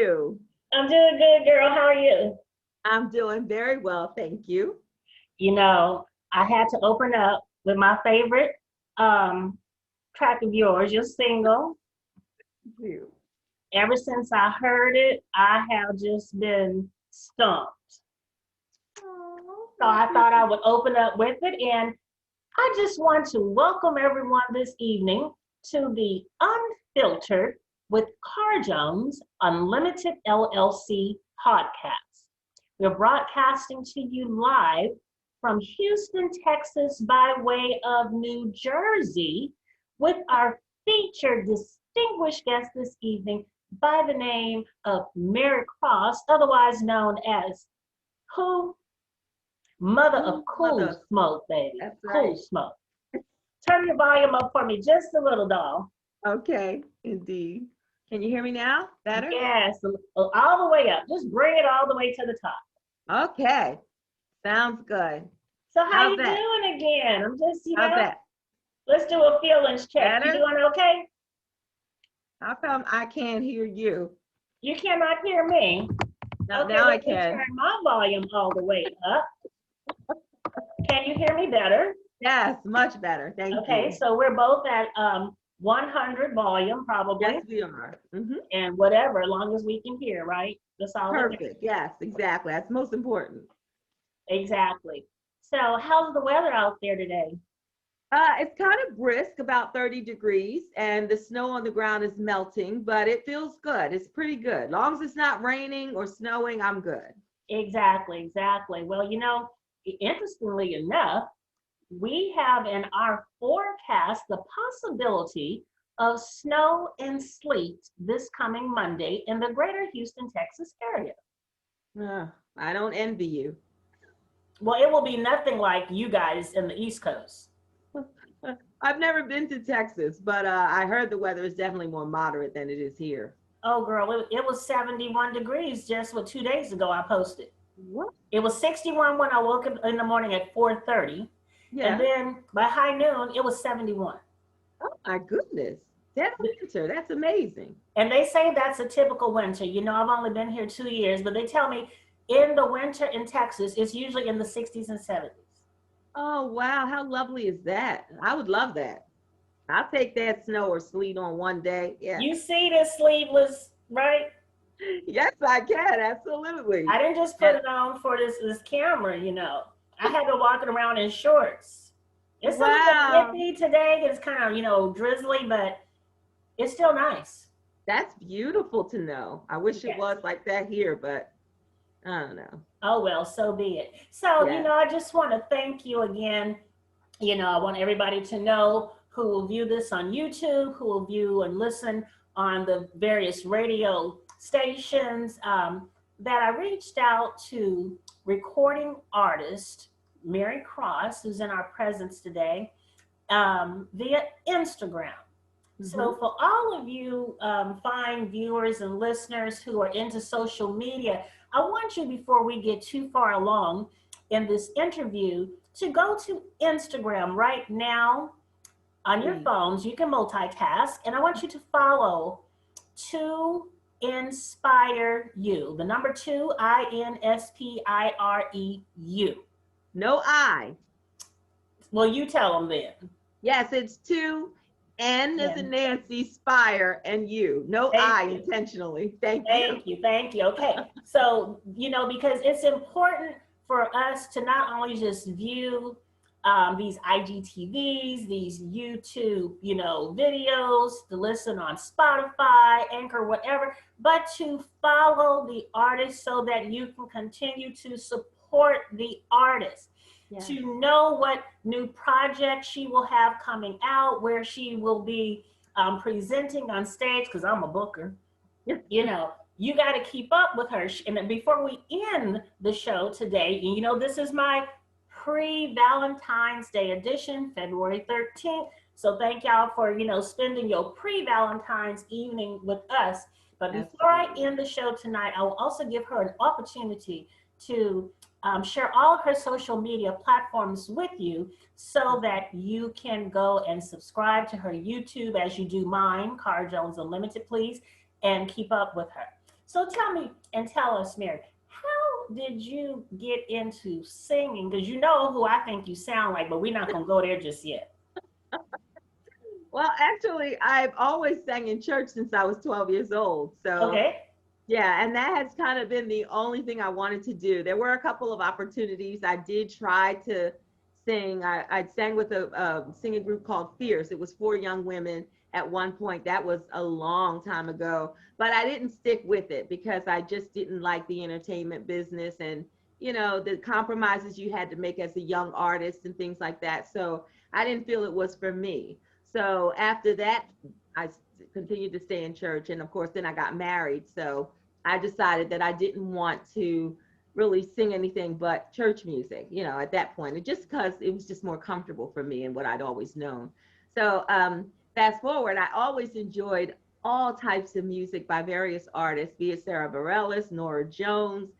you? I'm doing good, girl. How are you? I'm doing very well, thank you. You know, I had to open up with my favorite um, track of yours. You're single. You. Ever since I heard it, I have just been stumped. Oh, So thank I you. thought I would open up with it. And I just want to welcome everyone this evening to the Unfiltered with Car Jones Unlimited LLC podcast. We're broadcasting to you live from Houston, Texas, by way of New Jersey, with our featured distinguished guest this evening by the name of Mary Cross, otherwise known as who? Mother of Cool Mother, Smoke, baby. that's Cool right. Smoke. Turn your volume up for me just a little, doll. Okay, indeed. Can you hear me now? Better? Yes, all the way up. Just bring it all the way to the top. Okay, sounds good. So how How's you that? doing again? I'm just, How's that? let's do a feelings check. You Better? doing okay? How come I can't hear you? You cannot hear me. Now, Okay, now I let me can. turn my volume all the way up. Can you hear me better? Yes, much better. Thank Okay, you. so we're both at 100 volume probably, Yes, we are. and whatever, as long as we can hear, right? That's all that matters. Perfect. Yes, exactly. That's most important. Exactly. So how's the weather out there today? It's kind of brisk, about 30 degrees, and the snow on the ground is melting, but it feels good. It's pretty good. Long as it's not raining or snowing, I'm good. Exactly, exactly. Well, interestingly enough, we have in our forecast the possibility of snow and sleet this coming Monday in the greater Houston, Texas area. I don't envy you. Well, it will be nothing like you guys in the East Coast. I've never been to Texas, but I heard the weather is definitely more moderate than it is here. Oh, girl, it was 71 degrees just 2 days ago. I posted. What? It was 61 when I woke up in the morning at 4:30. And Yeah. then by high noon, it was 71. Oh my goodness. Dead of winter. That's amazing. And they say that's a typical winter. I've only been here 2 years, but they tell me in the winter in Texas, it's usually in the 60s and 70s. Oh wow, how lovely is that? I would love that. I'll take that snow or sleet on one day. Yeah. You see this sleeveless, right? Yes, I can. Absolutely. I didn't just put And it on for this camera. I had to walk around in shorts. It's a little wow. nippy today. It's kind of, drizzly, but it's still nice. That's beautiful to know. I wish it Yes. was like that here, but I don't know. Oh, well, so be it. So, Yeah. I just want to thank you again. I want everybody to know who will view this on YouTube, who will view and listen on the various radio stations, that I reached out to recording artist Mary Cross, who's in our presence today, via Instagram. So for all of you fine viewers and listeners who are into social media, I want you, before we get too far along in this interview, to go to Instagram right now on your Please. phones. You can multitask, and I want you to follow To Inspire You. The number two, INSPIREU. No I. Well, you tell them then. Yes, it's two N as in Yeah. Nancy, Spire, and you. No Thank I you. intentionally. Thank you. Thank you. Thank you. Okay. So, because it's important for us to not only just view these IGTVs, these YouTube, videos, to listen on Spotify, Anchor, whatever, but to follow the artist so that you can continue to support the artist. Yes. To know what new projects she will have coming out, where she will be presenting on stage, because I'm a booker. You got to keep up with her. And before we end the show today, this is my pre-Valentine's Day edition, February 13th. So thank y'all for, spending your pre-Valentine's evening with us. But before I end the show tonight, I will also give her an opportunity to share all of her social media platforms with you so that you can go and subscribe to her YouTube as you do mine, Cara Jones Unlimited, please, and keep up with her. So tell me and tell us, Mary, how did you get into singing? Because you know who I think you sound like, but we're not gonna go there just yet. Well, actually, I've always sang in church since I was 12 years old. So, Okay. yeah, and that has kind of been the only thing I wanted to do. There were a couple of opportunities. I did try to sing. I sang with a singing group called Fierce. It was four young women at one point. That was a long time ago, but I didn't stick with it because I just didn't like the entertainment business and, the compromises you had to make as a young artist and things like that. So I didn't feel it was for me. So after that, I continued to stay in church. And of course, then I got married. So I decided that I didn't want to really sing anything but church music, at that point, and just because it was just more comfortable for me and what I'd always known. So fast forward, I always enjoyed all types of music by various artists, be it Sarah Bareilles, Nora Jones,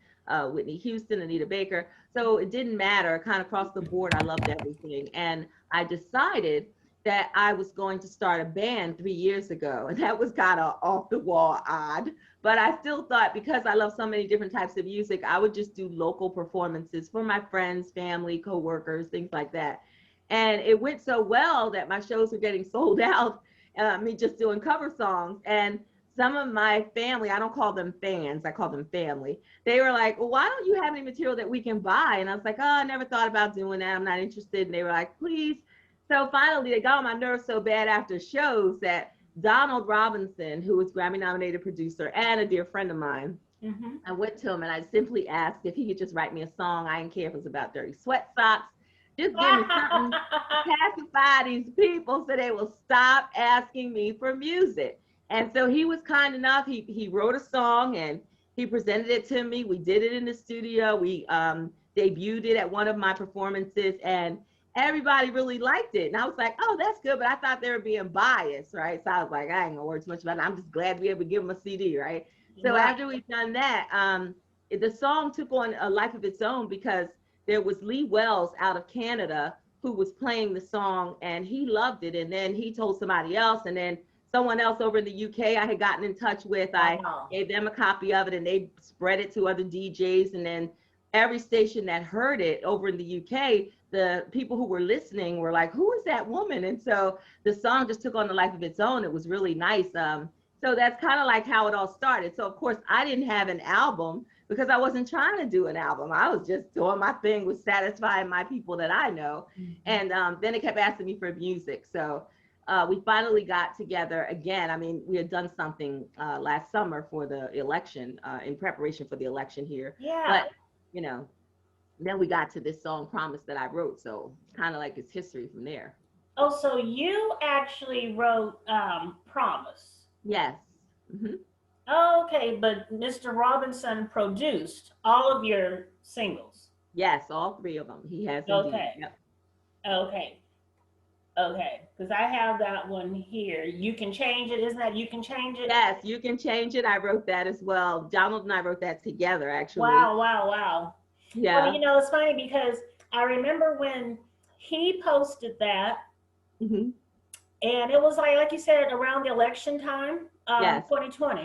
Whitney Houston, Anita Baker. So it didn't matter, kind of across the board, I loved everything. And I decided that I was going to start a band 3 years ago. And that was kind of off the wall odd. But I still thought because I love so many different types of music, I would just do local performances for my friends, family, coworkers, things like that. And it went so well that my shows were getting sold out, me just doing cover songs. And some of my family, I don't call them fans, I call them family. They were like, well, why don't you have any material that we can buy? And I was like, oh, I never thought about doing that. I'm not interested. And they were like, please. So finally, they got on my nerves so bad after shows that Donald Robinson, who was Grammy nominated producer and a dear friend of mine, I went to him and I simply asked if he could just write me a song. I didn't care if it was about dirty sweat socks. Just give me something to pacify these people so they will stop asking me for music. And so he was kind enough. He wrote a song and he presented it to me. We did it in the studio. We debuted it at one of my performances, and everybody really liked it. And I was like, oh, that's good. But I thought they were being biased, right? So I was like, I ain't gonna worry too much about it. I'm just glad to be able to give them a CD, right? So Right. after we've done that, the song took on a life of its own because there was Lee Wells out of Canada who was playing the song and he loved it. And then he told somebody else, and then someone else over in the UK I had gotten in touch with, I Wow. gave them a copy of it and they spread it to other DJs. And then every station that heard it over in the UK, the people who were listening were like, who is that woman? And so the song just took on a life of its own. It was really nice. So that's kind of like how it all started. So of course I didn't have an album because I wasn't trying to do an album. I was just doing my thing with satisfying my people that I know. And then it kept asking me for music. So we finally got together again. I mean, we had done something last summer for the election, in preparation for the election here. Yeah. But, then we got to this song Promise that I wrote. So kind of like it's history from there. Oh, so you actually wrote Promise. Yes. Mm-hmm. Okay, but Mr. Robinson produced all of your singles. Yes, all three of them. He has indeed. Okay. Yep. Okay. Okay. Because I have that one here. You Can Change It. Isn't that You Can Change It? Yes, You Can Change It. I wrote that as well. Donald and I wrote that together, actually. Wow, wow, wow. Yeah. Well, it's funny because I remember when he posted that, Mm-hmm. and it was like you said, around the election time, Yes. 2020.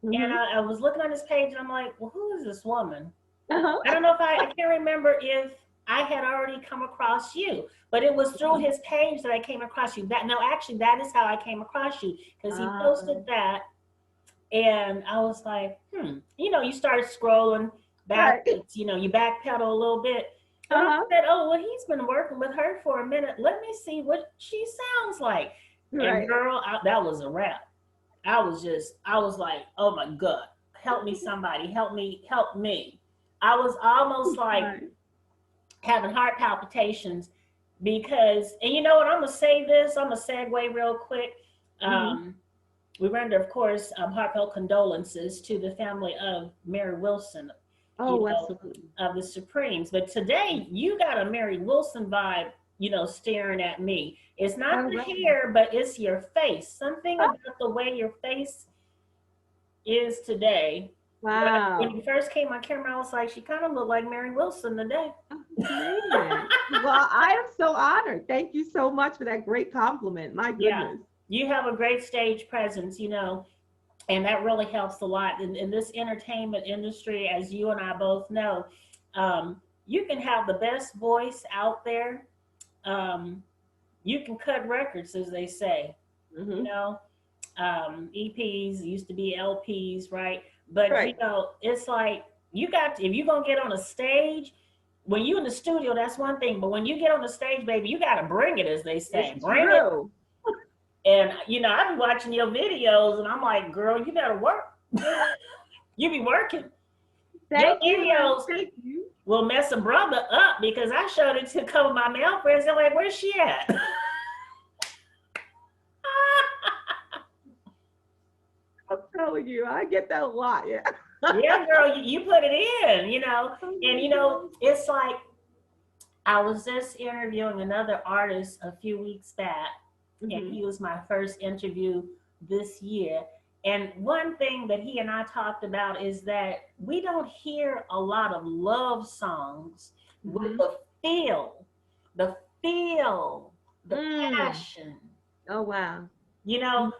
Mm-hmm. And I was looking on his page and I'm like, well, who is this woman? Uh-huh. I don't know if I can't remember if I had already come across you, but it was through his page that I came across you. Actually, that is how I came across you because he posted that. And I was like, you started scrolling back, Right. you backpedal a little bit. And I said, oh, well, he's been working with her for a minute. Let me see what she sounds like. Right. And girl, that was a wrap. I was like, oh my God, help me somebody, help me. I was almost like having heart palpitations because, and you know what, I'm going to say this, I'm going to segue real quick. We render, of course, heartfelt condolences to the family of Mary Wilson, Absolutely. of the Supremes. But today, you got a Mary Wilson vibe, staring at me. It's not the hair, but it's your face. Something about the way your face is today. Wow. When you first came on camera, I was like, she kind of looked like Mary Wilson today. Well, I am so honored. Thank you so much for that great compliment. My goodness. Yeah. You have a great stage presence, And that really helps a lot in this entertainment industry. As you and I both know, you can have the best voice out there. um, you can cut records, as they say, you Hmm. know. EPs used to be LPs, right? But Right. it's like you got to, if you're gonna get on a stage, when you in the studio, that's one thing. But when you get on the stage, baby, you got to bring it, as they It's say, bring it. true. And I've been watching your videos, and I'm like, girl, you better work. You be working. Your Thank you, honey. videos Thank you. will mess a brother up because I showed it to a couple of my male friends. They're like, where's she at? I'm telling you, I get that a lot. Yeah. Yeah, girl, you put it in. Oh And my God. it's like I was just interviewing another artist a few weeks back, and Hmm. he was my first interview this year. And one thing that he and I talked about is that we don't hear a lot of love songs with Hmm. the feel, the Mm. passion, Oh wow.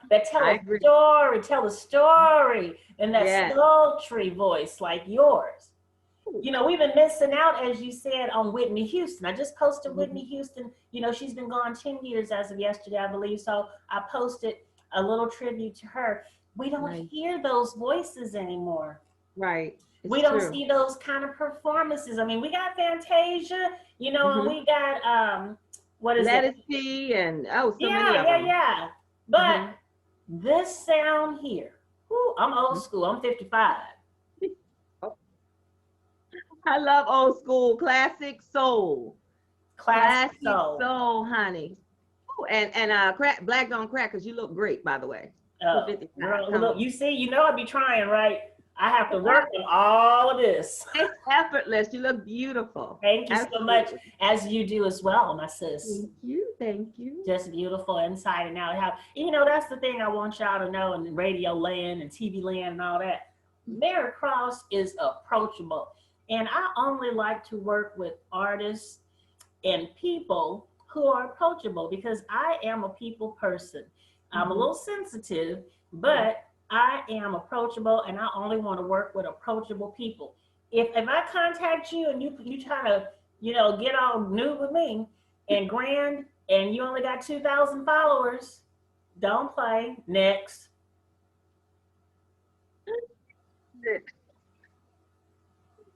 that I agree. tell a story in that Yes. sultry voice like yours. We've been missing out, as you said, on Whitney Houston. I just posted Mhm. Whitney Houston. She's been gone 10 years as of yesterday, I believe. So I posted a little tribute to her. We don't Right. hear those voices anymore. Right. We It's don't true. see those kind of performances. I mean, we got Fantasia, and Hmm. we got, what is Let it? It Be, and oh, so many Yeah, of yeah, them. yeah. But Hmm. this sound here, whoo, I'm old school. I'm 55. I love old school classic soul. Classic Classic soul. soul, honey. Ooh, and crack, black on crack, because you look great, by the way. For Oh, 55. girl, Come look, on. you see, I be trying, right? I have to work on all of this. It's effortless. You look beautiful. Thank you so much, Absolutely. as you do as well, my sis. Thank you. Thank you. Just beautiful inside and out. How that's the thing I want y'all to know in radio land and TV land and all that. Mary Cross is approachable, and I only like to work with artists and people who are approachable because I am a people person. I'm a Hmm. little sensitive, but I am approachable, and I only want to work with approachable people. If I contact you and you try to get all new with me and grand, and you only got 2,000 followers, don't play. Next.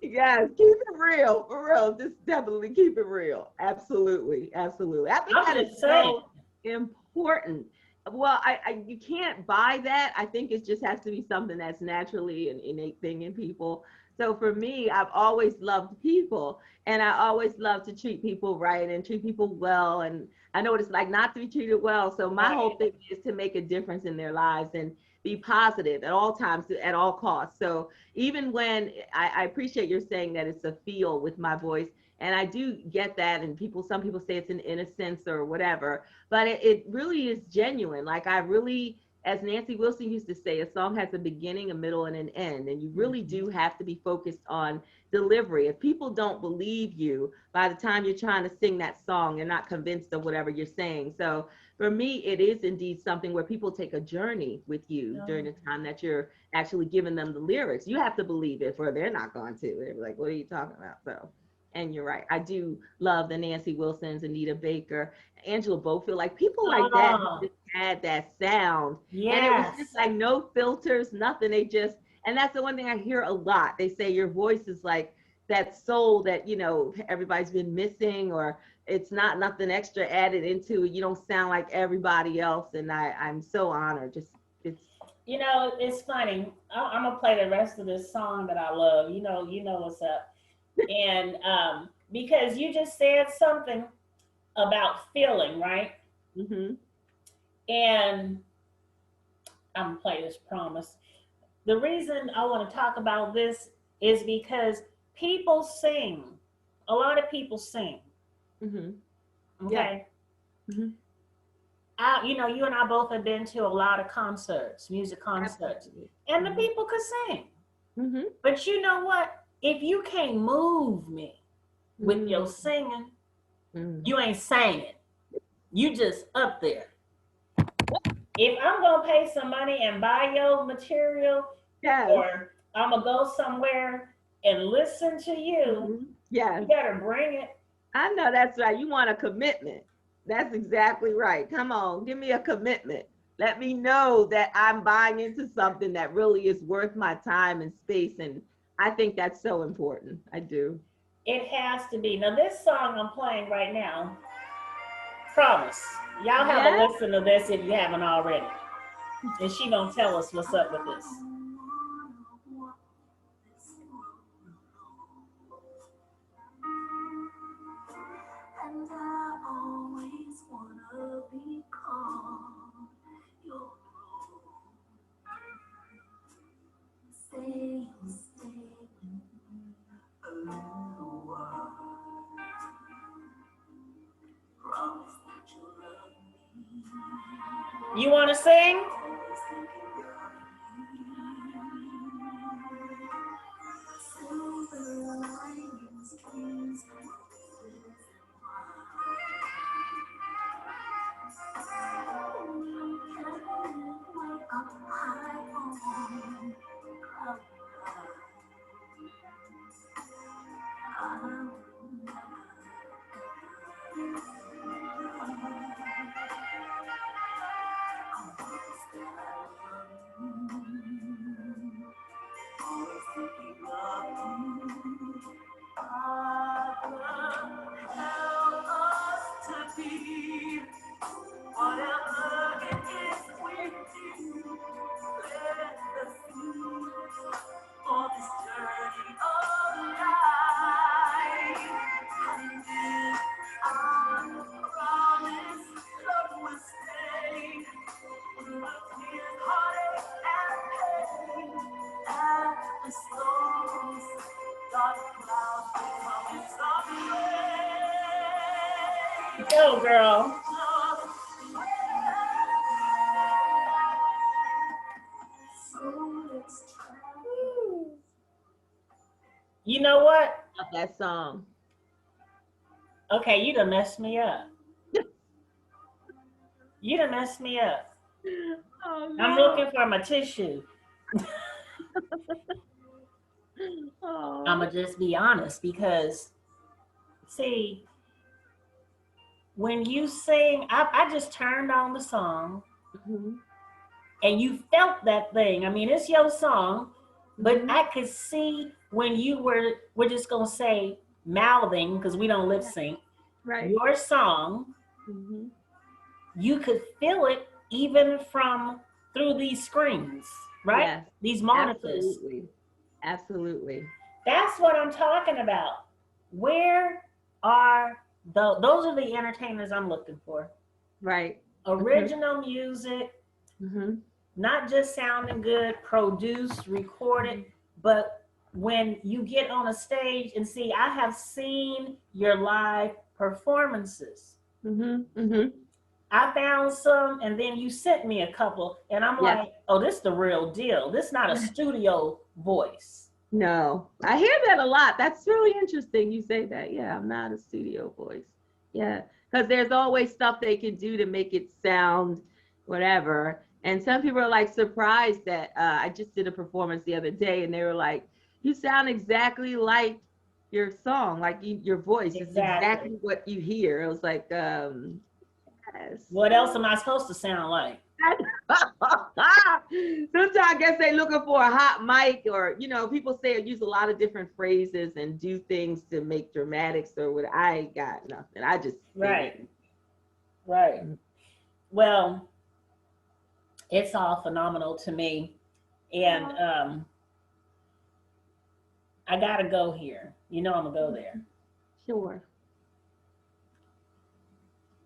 Yes, keep it real, for real. Just definitely keep it real. Absolutely, absolutely. I think I'm that is just saying. so important. Well, you can't buy that. I think it just has to be something that's naturally an innate thing in people. So for me, I've always loved people, and I always love to treat people right and treat people well. And I know what it's like not to be treated well. So my whole Right. thing is to make a difference in their lives and be positive at all times, at all costs. So even when I appreciate you're saying that it's a feel with my voice, and I do get that, and some people say it's an innocence or whatever, but it really is genuine. Like I really, as Nancy Wilson used to say, a song has a beginning, a middle, and an end, and you really do have to be focused on delivery. If people don't believe you by the time you're trying to sing that song, they're not convinced of whatever you're saying. So for me, it is indeed something where people take a journey with you during No. the time that you're actually giving them the lyrics. You have to believe it, or they're not going to. They're like, "What are you talking about?" So, and you're right. I do love the Nancy Wilsons, Anita Baker, Angela Bofield, like people like that who Oh, just had that sound, and it was just yes. like no filters, nothing. They just, and that's the one thing I hear a lot. They say your voice is like that soul that everybody's been missing, or it's not nothing extra added into it. You don't sound like everybody else, and I'm so honored. Just it's It's funny. I'm gonna play the rest of this song that I love. You know what's up. And because you just said something about feeling, right? mm-hmm. And I'm gonna play this promise. The reason I want to talk about this is because people sing. A lot of people sing. Mm-hmm. Yeah. Okay. Mm-hmm. You and I both have been to a lot of concerts, music concerts, Absolutely. and the Mm-hmm. people could sing. Mm-hmm. But you know what? If you can't move me with your singing, Mm-hmm. you ain't singing. You just up there. if I'm gonna pay some money and buy your material, Yes. or I'm gonna go somewhere and listen to you, Yes. you better bring it. I know that's right. You want a commitment. That's exactly right. Come on, give me a commitment. Let me know that I'm buying into something that really is worth my time and space. And I think that's so important. I do. It has to be. Now, this song I'm playing right now, Promise. Y'all have a Yes. listen to this if you haven't already. And she gonna tell us what's up with this. And I always wanna be called your own. Say you'll stay with me a little while. Promise that you'll love me. You wanna sing? Silver linings, dreams, whatever it is we do, let us do on this journey of life. And if I promise love will stay through the tears, heartache, and pain, and the storms, dark clouds will come someday. Go, girl. You know what? Love that song. Okay, you done messed me up. You done messed me up. Oh, I'm no. looking for my tissue. Oh. I'm going to just be honest because, see, when you sing, I just turned on the song and you felt that thing. I mean, it's your song, but I could see when you we're just going to say mouthing because we don't lip sync, right. Your song, you could feel it even from through these screens, right? Yes. These monitors. Absolutely. Absolutely. That's what I'm talking about. Where are those are the entertainers I'm looking for. Right. Original music, not just sounding good, produced, recorded, but when you get on a stage and see, I have seen your live performances. I found some, and then you sent me a couple, and I'm like, oh, this is the real deal. This is not a studio voice. No, I hear that a lot. That's really interesting. You say that. Yeah, I'm not a studio voice. Yeah, because there's always stuff they can do to make it sound whatever. And some people are like surprised that I just did a performance the other day, and they were like, "You sound exactly like your song, like your voice. It's exactly what you hear." I was like, yes. What else am I supposed to sound like? Sometimes I guess they're looking for a hot mic, or people say use a lot of different phrases and do things to make dramatics or what. I ain't got nothing. I just right. Well, it's all phenomenal to me, and I gotta go here. I'm gonna go there. Sure.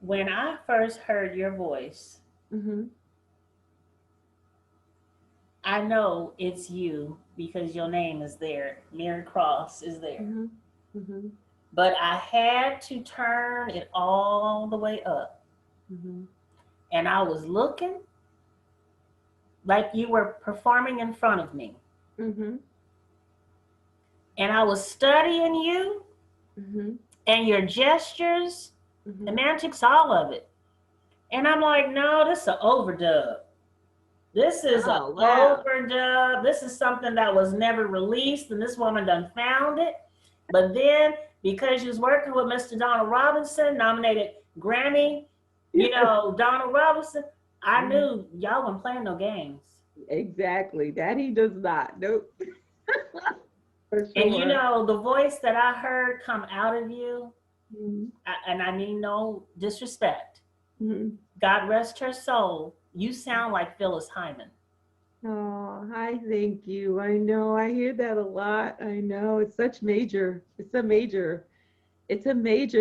When I first heard your voice, I know it's you because your name is there. Mary Cross is there. But I had to turn it all the way up. And I was looking like you were performing in front of me. And I was studying you and your gestures, the antics, all of it. And I'm like, no, this is an overdub. This is an Oh, wow. overdub. This is something that was never released, and this woman done found it. But then, because she was working with Mr. Donald Robinson, nominated Grammy, Donald Robinson, I Mhm. knew y'all weren't playing no games. Exactly. That he does not. Nope. For And sure. the voice that I heard come out of you, Mhm. and I mean no disrespect, Mhm. God rest her soul, you sound like Phyllis Hyman. Oh, I thank you. I know. I hear that a lot. I know. It's a major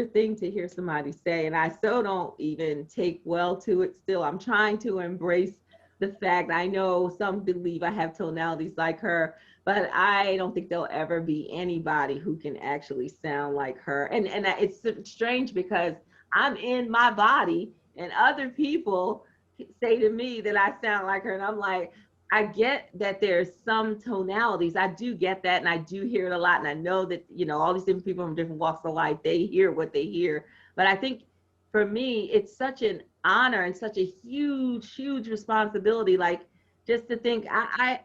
thing to hear somebody say. And I so don't even take well to it still. I'm trying to embrace the fact I know some believe I have tonalities like her, but I don't think there'll ever be anybody who can actually sound like her. And it's strange because I'm in my body and other people say to me that I sound like her. And I'm like, I get that there's some tonalities. I do get that, and I do hear it a lot. And I know that all these different people from different walks of life, they hear what they hear. But I think for me, it's such an honor and such a huge, huge responsibility. Like just to think, and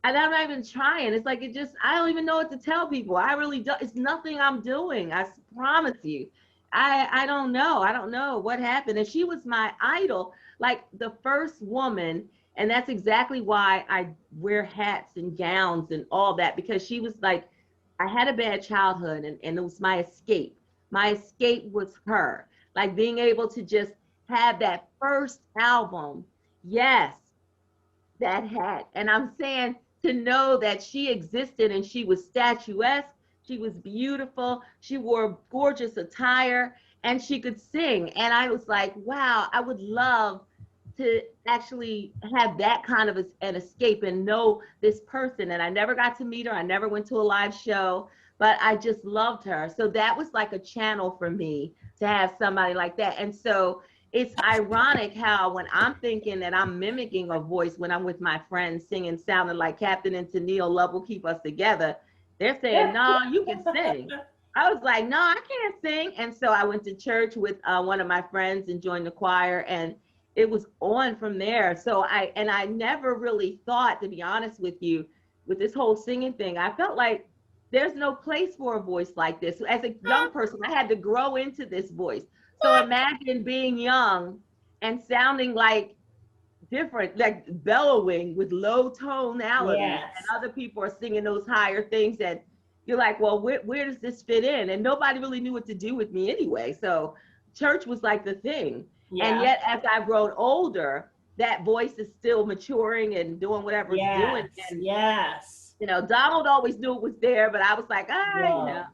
I'm not even trying. It's like I don't even know what to tell people. I really don't. It's nothing I'm doing. I promise you. I don't know. I don't know what happened. And she was my idol, like the first woman, and that's exactly why I wear hats and gowns and all that, because she was like, I had a bad childhood, and it was my escape. My escape was her. Like being able to just have that first album. Yes, that hat. And I'm saying, to know that she existed and she was statuesque, she was beautiful, she wore gorgeous attire, and she could sing. And I was like, wow, I would love to actually have that kind of an escape and know this person. And I never got to meet her, I never went to a live show, but I just loved her. So that was like a channel for me to have somebody like that. And so it's ironic how when I'm thinking that I'm mimicking a voice when I'm with my friends singing, sounding like Captain and Tennille, Love Will Keep Us Together, they're saying, no, you can sing. I was like, no, I can't sing. And so I went to church with one of my friends and joined the choir, and it was on from there. So I never really thought, to be honest with you, with this whole singing thing, I felt like there's no place for a voice like this. As a young person, I had to grow into this voice. So imagine being young and sounding like different, like bellowing with low tonalities, and Yes. other people are singing those higher things. And you're like, well, where does this fit in? And nobody really knew what to do with me anyway. So church was like the thing. And Yeah. yet, as I've grown older, that voice is still maturing and doing whatever it's doing. Yes. And, Yes. Donald always knew it was there, but I was like, Whoa.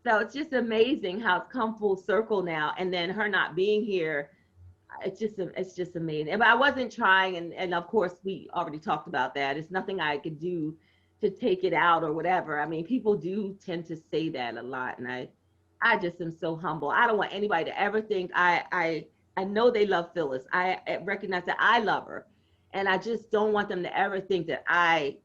So it's just amazing how it's come full circle now. And then her not being here, it's just amazing. But I wasn't trying, and of course we already talked about that. It's nothing I could do to take it out or whatever. I mean, people do tend to say that a lot, and I just am so humble. I don't want anybody to ever think I know they love Phyllis. I recognize that I love her, and I just don't want them to ever think that I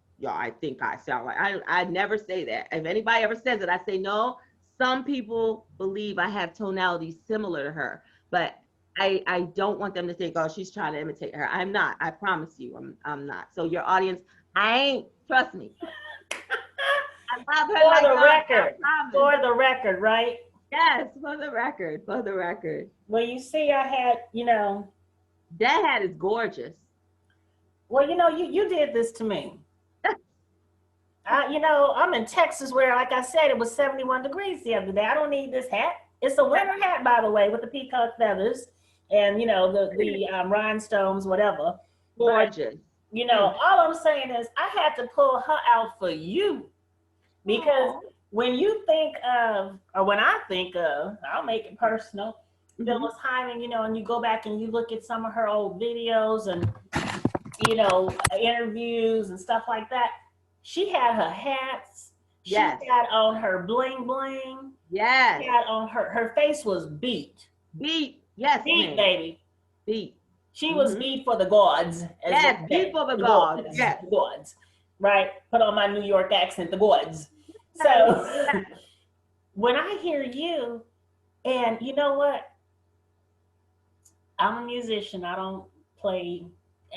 think I sound like I never say that. If anybody ever says it, I say no. Some people believe I have tonalities similar to her, but I don't want them to think, oh, she's trying to imitate her. I'm not. I promise you, I'm not. So your audience, I ain't. Trust me. I love her For like the God. I record. promise. For the record, right? Yes, for the record. For the record. Well, you see, I had, That hat is gorgeous. well, you did this to me. I'm in Texas where, like I said, it was 71 degrees the other day. I don't need this hat. It's a winter hat, by the way, with the peacock feathers and, the rhinestones, whatever. But, Gorgeous. Mm. all I'm saying is I had to pull her out for you because Oh. when you think of, or when I think of, I'll make it personal, Mm-hmm. Phyllis Hyman, and you go back and you look at some of her old videos and, interviews and stuff like that. She had her hats. She Yes. had on her bling bling. She Yes. had on her face was beat. Beat. Yes, Beat, ma'am. baby. Beat. She was Mm-hmm. beat for the gods, as they Yes. Beat say. for the The gods. gods. Yes. The gods. Right? Put on my New York accent, the gods. Yes. So when I hear you, and you know what? I'm a musician. I don't play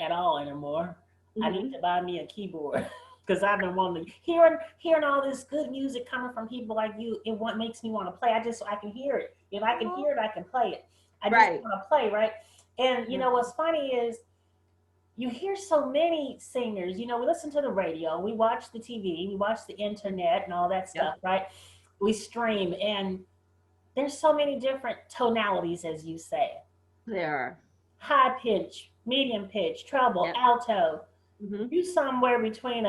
at all anymore. I need Hmm. to buy me a keyboard because I've been wanting to hearing all this good music coming from people like you. It what makes me want to play. I can hear it. If I can hear it, I can play it. I just Right. want to play, right? And you Yeah. know what's funny is you hear so many singers. You know, we listen to the radio, we watch the TV, we watch the internet, and all that Yep. stuff, right? We stream, and there's so many different tonalities, as you say, There are. high pitch, medium pitch, treble, Yep. alto. Hmm. You somewhere between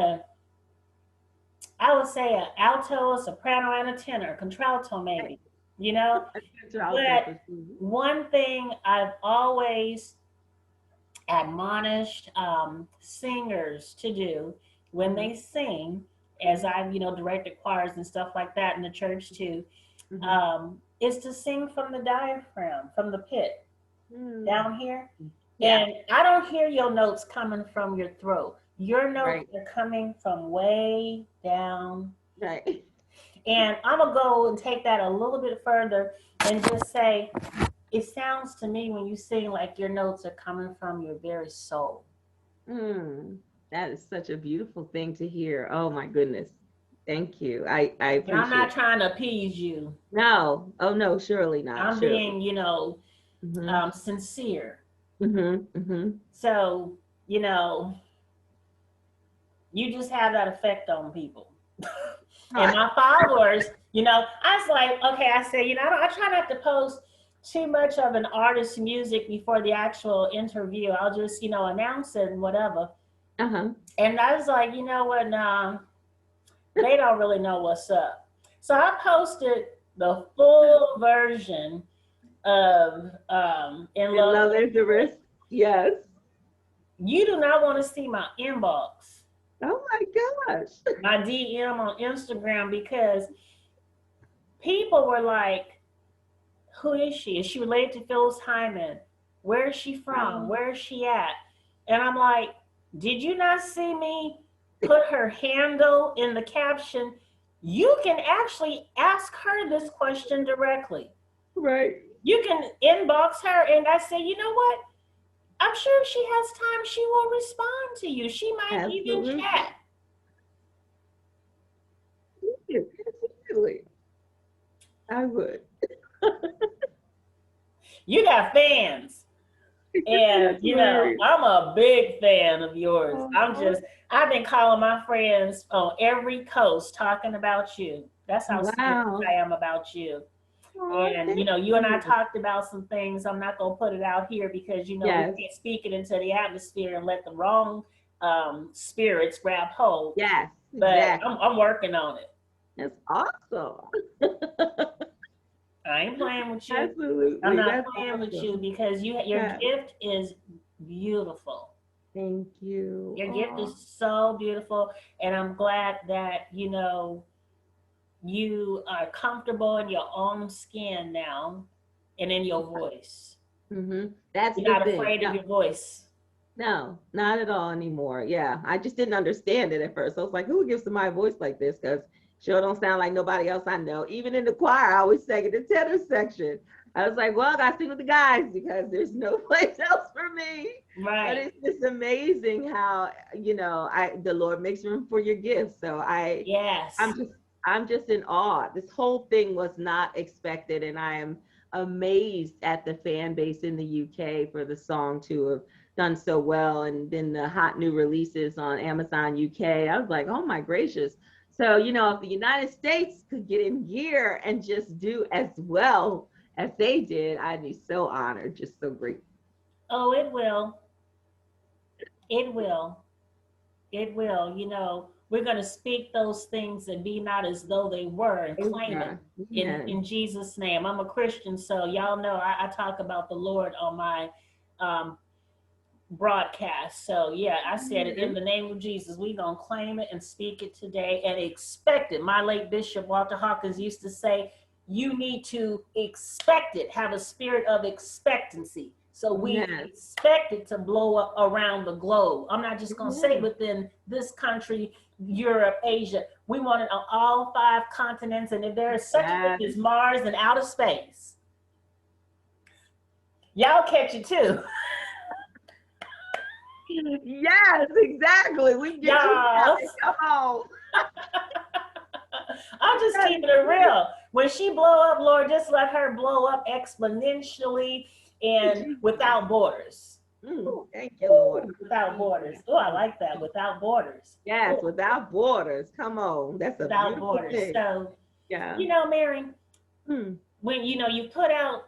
I would say a alto, a soprano, and a tenor, contralto Right. maybe, you know? That's what I was But for sure. one thing I've always admonished singers to do when Hmm. they sing, as I've, directed choirs and stuff like that in the church too, Hmm. is to sing from the diaphragm, from the pit Mm. down here. Yeah. And I don't hear your notes coming from your throat. Your notes Right. are coming from way down. Right. And I'm going to go and take that a little bit further and just say, it sounds to me when you sing like your notes are coming from your very soul. Mm. That is such a beautiful thing to hear. Oh my goodness. Thank you. I And I'm not appreciate it. trying to appease you. No. Oh no, surely not. I'm Surely. being, Hmm. sincere. Hmm. Hmm. So, you know, you just have that effect on people. And my followers, I was like, okay, I said, I try not to post too much of an artist's music before the actual interview. I'll just, announce it and whatever. Uh-huh. And I was like, you know what? Nah, they don't really know what's up. So I posted the full version of In And Love love There's there's a a Risk. risk. Yes. You do not want to see my inbox, Oh my gosh. my DM on Instagram, because people were like, who is she? Is she related to Phyllis Hyman? Where is she from? Oh. Where is she at? And I'm like, did you not see me put her handle in the caption? You can actually ask her this question directly. Right. You can inbox her, and I say, you know what? I'm sure if she has time, she will respond to you. She might even Absolutely. chat. Absolutely. I would. You got fans. And, That's hilarious. I'm a big fan of yours. Oh, I've been calling my friends on every coast talking about you. That's how serious wow. I am about you. Oh, And, thank you and I you. talked about some things. I'm not going to put it out here because, we Yes. can't speak it into the atmosphere and let the wrong spirits grab hold. Yes. But Exactly. I'm working on it. That's awesome. I ain't playing with you. I'm Absolutely. not That's playing with awesome. you because your Yeah. gift is beautiful. Thank you. Your gift Oh, is so beautiful, and I'm glad that you are comfortable in your own skin now, and in your voice. that's You're the not thing. afraid of No, your voice. no, not at all anymore. Yeah. I just didn't understand it at first. I was like, who gives somebody a voice like this? Because sure don't sound like nobody else I know. Even in the choir, I always sang in the tenor section. I was like, well, I got to sing with the guys because there's no place else for me. But Right. it's just amazing how, the Lord makes room for your gifts. So I'm Yes. just I'm just in awe. This whole thing was not expected, and I am amazed at the fan base in the UK for the song to have done so well. And then the hot new releases on Amazon UK. I was like, oh my gracious. So, if the United States could get in gear and just do as well as they did, I'd be so honored, just so grateful. Oh, it will. It will. It will. We're going to speak those things and be not as though they were and claim it Amen. in Amen. Jesus' name. I'm a Christian, so y'all know I talk about the Lord on my um, broadcast. So, yeah, I said it in Amen. the name of Jesus. We're going to claim it and speak it today and expect it. My late Bishop Walter Hawkins used to say, you need to expect it, have a spirit of expectancy. So we Yes. expect it to blow up around the globe. I'm not just going to say Amen. within this country, Europe, Asia. We want it on all 5 continents. And if there is such a thing Yes. as Mars and outer space, Y'all catch it too. Yes, exactly. We can get you Y'all. out. Come on. I'm just keeping it real. When she blow up, Lord, just let her blow up exponentially and without borders. Thank you, Lord. Without borders. Oh, I like that. Without borders. Yes, Ooh, without borders. Come on. That's a without beautiful borders. thing. So, Yeah. you know, Mary, Mm. when you put out,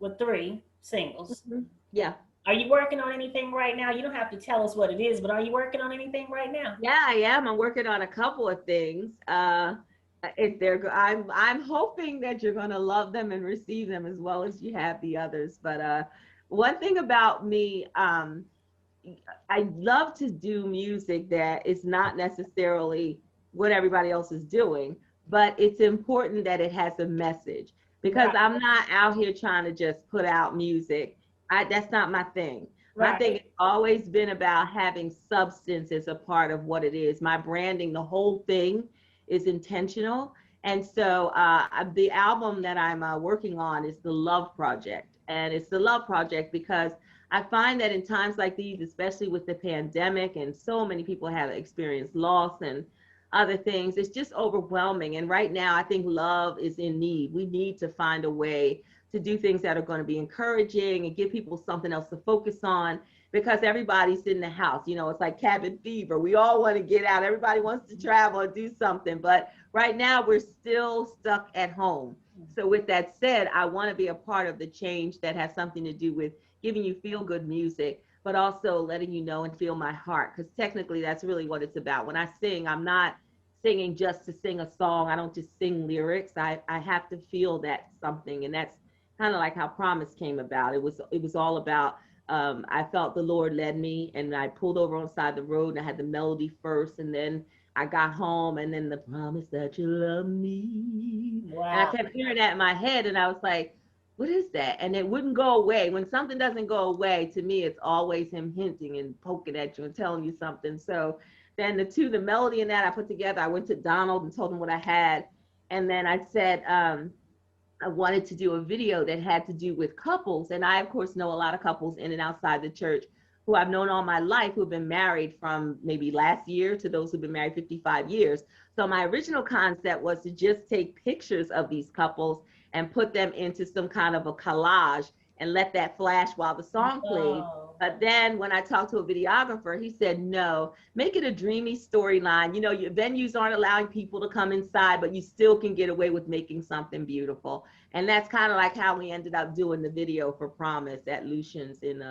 with 3 singles. Yeah. Are you working on anything right now? You don't have to tell us what it is, but are you working on anything right now? Yeah, I am. I'm working on a couple of things. If they're, I'm hoping that you're gonna love them and receive them as well as you have the others. But one thing about me, I love to do music that is not necessarily what everybody else is doing, but it's important that it has a message because Right. I'm not out here trying to just put out music. That's not my thing. My thing Right. has always been about having substance as a part of what it is. My branding, the whole thing is intentional. And so the album that I'm working on is the Love Project. And it's the Love Project because I find that in times like these, especially with the pandemic and so many people have experienced loss and other things, it's just overwhelming. And right now, I think love is in need. We need to find a way to do things that are going to be encouraging and give people something else to focus on because everybody's in the house. You know, it's like cabin fever. We all want to get out. Everybody wants to travel and do something. But right now, we're still stuck at home. So, with that said, I want to be a part of the change that has something to do with giving you feel good music, but also letting you know and feel my heart. Because technically, that's really what it's about. When I sing, I'm not singing just to sing a song. I don't just sing lyrics. I have to feel that something. And that's kind of like how Promise came about. It was all about I felt the Lord led me and I pulled over on the side of the road and I had the melody first and then I got home and then the promise that you love me. Wow. And I kept hearing that in my head and I was like, what is that? And it wouldn't go away. When something doesn't go away, to me, it's always him hinting and poking at you and telling you something. So then the melody and that I put together, I went to Donald and told him what I had. And then I said, I wanted to do a video that had to do with couples. And I, of course, know a lot of couples in and outside the church who I've known all my life who've been married from maybe last year to those who've been married 55 years. So my original concept was to just take pictures of these couples and put them into some kind of a collage and let that flash while the song played. Oh. But then when I talked to a videographer, he said, no, make it a dreamy storyline. You know, your venues aren't allowing people to come inside, but you still can get away with making something beautiful. And that's kind of like how we ended up doing the video for Promise at Lucian's in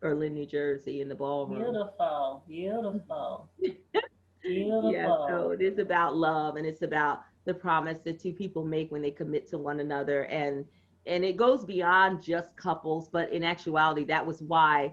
Berlin, New Jersey, in the ballroom. Beautiful, beautiful, Yeah, so beautiful. it is about love and it's about the promise that two people make when they commit to one another. And it goes beyond just couples, but in actuality, that was why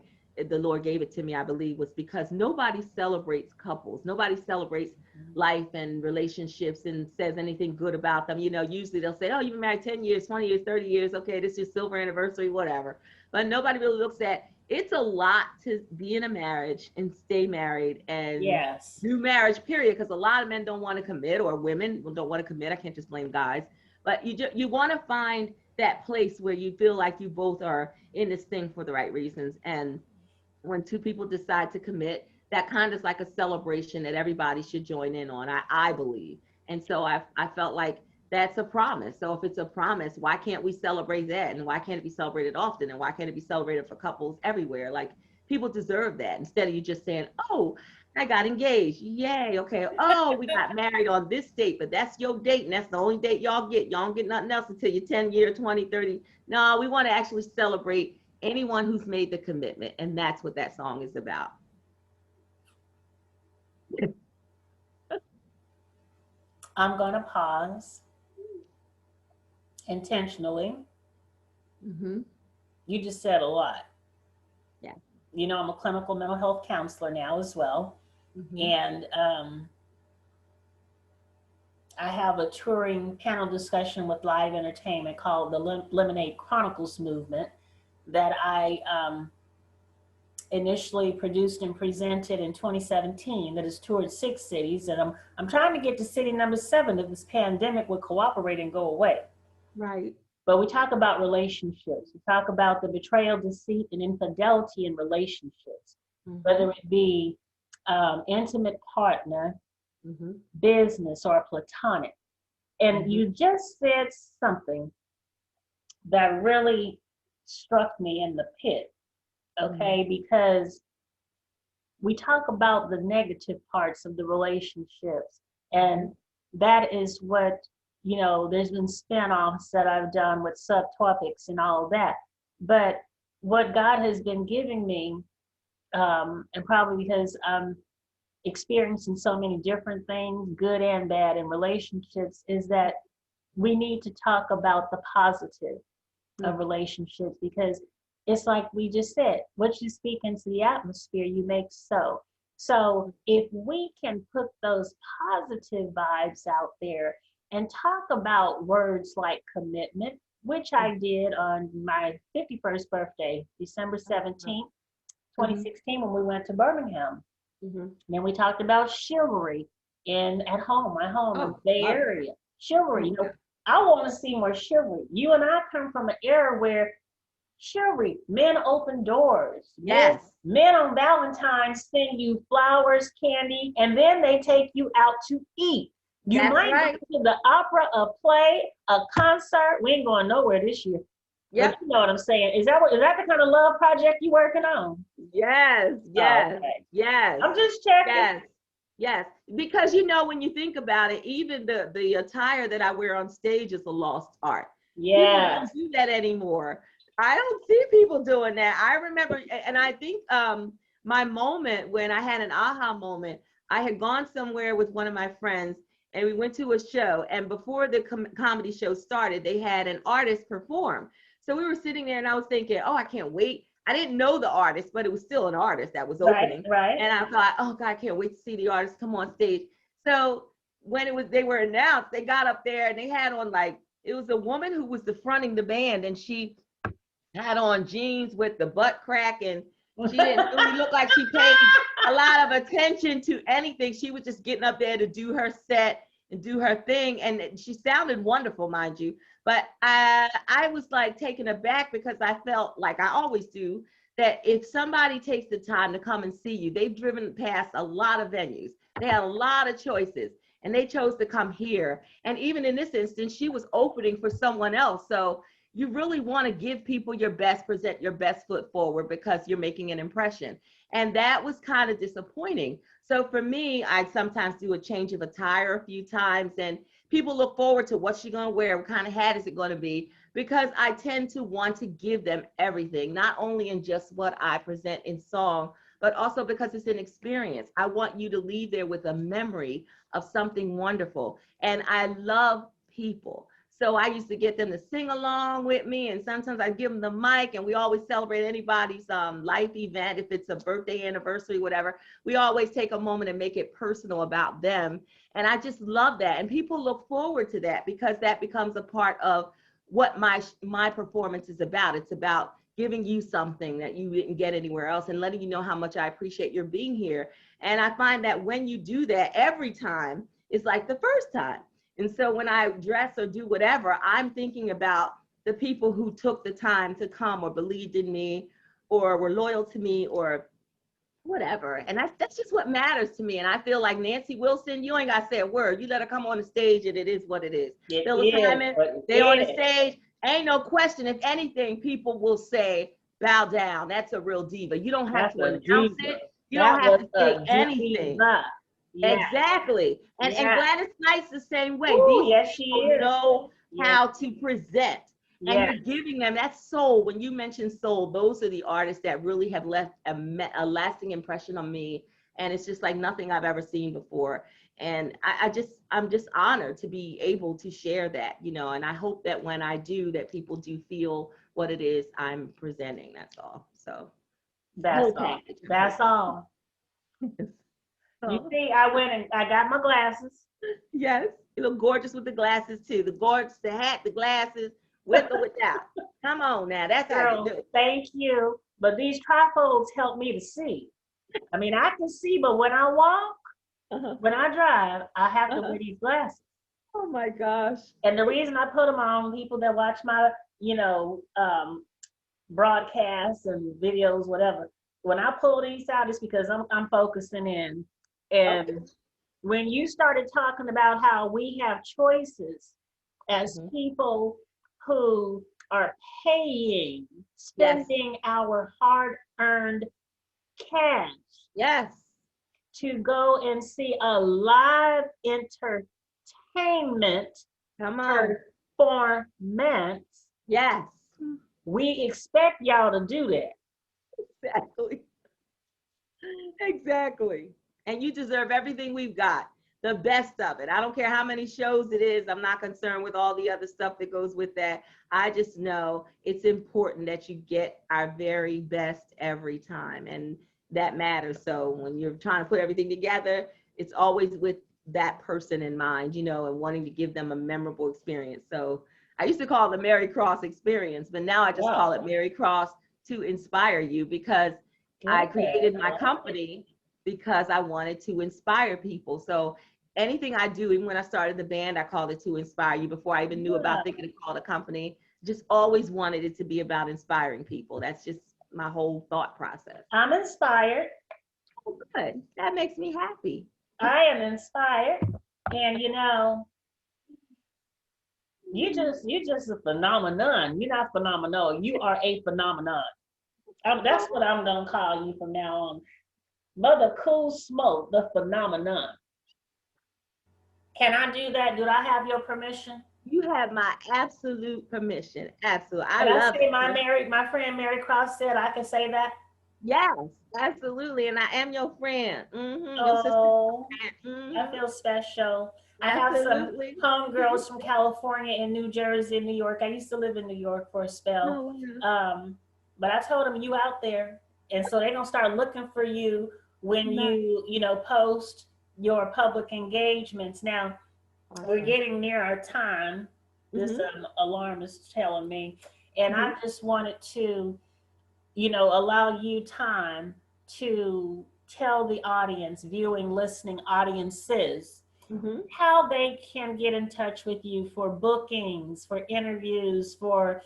the Lord gave it to me, I believe, was because nobody celebrates couples. Nobody celebrates life and relationships and says anything good about them. You know, usually they'll say, oh, you've been married 10 years, 20 years, 30 years. Okay, this is your silver anniversary, whatever. But nobody really looks at it's a lot to be in a marriage and stay married and Yes. do marriage, period. Because a lot of men don't want to commit or women don't want to commit. I can't just blame guys. But you want to find that place where you feel like you both are in this thing for the right reasons. And when two people decide to commit, that kind of is like a celebration that everybody should join in on, I believe. And so I felt like that's a promise. So if it's a promise, why can't we celebrate that? And why can't it be celebrated often? And why can't it be celebrated for couples everywhere? Like people deserve that instead of you just saying, oh, I got engaged. Yay. Okay. Oh, we got married on this date, but that's your date. And that's the only date y'all get. Y'all don't get nothing else until you're 10 year, 20, 30. No, we want to actually celebrate anyone who's made the commitment. And that's what that song is about. I'm going to pause intentionally. Mm-hmm. You just said a lot. Yeah. You know, I'm a clinical mental health counselor now as well. Mm-hmm. And I have a touring panel discussion with live entertainment called the Lemonade Chronicles movement that I initially produced and presented in 2017 that has toured 6 cities. And I'm trying to get to city number 7 if this pandemic would cooperate and go away. Right. But we talk about relationships. We talk about the betrayal, deceit, and infidelity in relationships, whether it be intimate partner, business, or platonic. And you just said something that really struck me in the pit, okay? Because we talk about the negative parts of the relationships, and that is what, you know, there's been spin-offs that I've done with subtopics and all of that. But what God has been giving me, and probably because I'm experiencing so many different things, good and bad, in relationships, is that we need to talk about the positive of relationships, because it's like we just said, what you speak into the atmosphere, you make so. So if we can put those positive vibes out there and talk about words like commitment, which I did on my 51st birthday, December 17th, 2016, when we went to Birmingham. Then we talked about chivalry at home, my home in the Bay Area. Chivalry, you know, I want to see more chivalry. You and I come from an era where chivalry, men open doors. Yes. Men on Valentine's send you flowers, candy, and then they take you out to eat. You might go to the opera, a play, a concert. We ain't going nowhere this year. But you know what I'm saying. Is that the kind of love project you working on? Yes, yes, yes. I'm just checking. Yes, yes. Because you know, when you think about it, even the attire that I wear on stage is a lost art. Yeah. People don't do that anymore. I don't see people doing that. I remember, and I think my moment when I had an aha moment, I had gone somewhere with one of my friends, and we went to a show, and before the comedy show started, they had an artist perform. So we were sitting there, and I was thinking, oh, I can't wait. I didn't know the artist, but it was still an artist that was opening. Right. And I thought, oh God, I can't wait to see the artist come on stage. So when they were announced, they got up there and they had on, like, it was a woman who was fronting the band, and she had on jeans with the butt crack, and she didn't really look like she paid a lot of attention to anything. She was just getting up there to do her set and do her thing, and she sounded wonderful, mind you. But I was like taken aback, because I felt like I always do, that if somebody takes the time to come and see you, they've driven past a lot of venues. They had a lot of choices, and they chose to come here. And even in this instance, she was opening for someone else. So you really want to give people your best, present your best foot forward, because you're making an impression. And that was kind of disappointing. So for me, I sometimes do a change of attire a few times, and people look forward to what's she going to wear, what kind of hat is it going to be, because I tend to want to give them everything, not only in just what I present in song, but also because it's an experience. I want you to leave there with a memory of something wonderful. And I love people. So I used to get them to sing along with me, and sometimes I give them the mic, and we always celebrate anybody's life event. If it's a birthday, anniversary, whatever, we always take a moment and make it personal about them. And I just love that. And people look forward to that, because that becomes a part of what my performance is about. It's about giving you something that you didn't get anywhere else, and letting you know how much I appreciate your being here. And I find that when you do that, every time is like the first time. And so when I dress or do whatever, I'm thinking about the people who took the time to come, or believed in me, or were loyal to me, or whatever. And that's just what matters to me. And I feel like Nancy Wilson, you ain't got to say a word. You let her come on the stage, and it is what it is. Phyllis Hyman, they on the stage, ain't no question. If anything, people will say, bow down. That's a real diva. You don't have to announce it. You don't have to say anything. Yeah. Exactly. And Gladys Knight's the same way. Ooh, these people know how to present. And you're giving them that soul. When you mention soul, those are the artists that really have left a lasting impression on me. And it's just like nothing I've ever seen before. And I'm just honored to be able to share that, you know, and I hope that when I do, that people do feel what it is I'm presenting. That's all. So that's all. That's all. You see, I went and I got my glasses. Yes, you look gorgeous with the glasses too. The gorgeous, the hat, the glasses, with or without. Come on now, that's how you do it. Thank you. But these trifolds help me to see. I mean, I can see, but when I walk, when I drive, I have to wear these glasses. Oh my gosh. And the reason I put them on, people that watch my, you know, broadcasts and videos, whatever. When I pull these out, it's because I'm focusing in. Okay. And when you started talking about how we have choices as Mhm. people who are paying, Yes. spending our hard-earned cash Yes. to go and see a live entertainment Come on. performance, Yes. we expect y'all to do that. Exactly. Exactly. And you deserve everything we've got, the best of it. I don't care how many shows it is. I'm not concerned with all the other stuff that goes with that. I just know it's important that you get our very best every time. And that matters. So when you're trying to put everything together, it's always with that person in mind, you know, and wanting to give them a memorable experience. So I used to call it the Mary Cross experience, but now I just call Wow. it Mary Cross to inspire you, because I Okay. created my company because I wanted to inspire people. So anything I do, even when I started the band, I called it To Inspire You before I even knew Yeah. about thinking to call the company. Just always wanted it to be about inspiring people. That's just my whole thought process. I'm inspired. Oh, good. That makes me happy. I am inspired. And you know, you just a phenomenon. You're not phenomenal. You are a phenomenon. That's what I'm gonna call you from now on. Mother Cool Smoke, the phenomenon. Can I do that? Do I have your permission? You have my absolute permission. Absolutely. I Can I love say my it. my friend Mary Cross said I can say that? Yes, absolutely. And I am your friend. Your sister. Oh, I Mm-hmm. feel special. I have some Absolutely. homegirls from California and New Jersey and New York. I used to live in New York for a spell. Oh, wow. But I told them you out there. And so they're gonna start looking for you when Nice. you post your public engagements. Now we're Awesome. getting near our time. This Mm-hmm. alarm is telling me. And Mm-hmm. I just wanted to allow you time to tell the audience, viewing, listening audiences, Mm-hmm. how they can get in touch with you for bookings, for interviews, for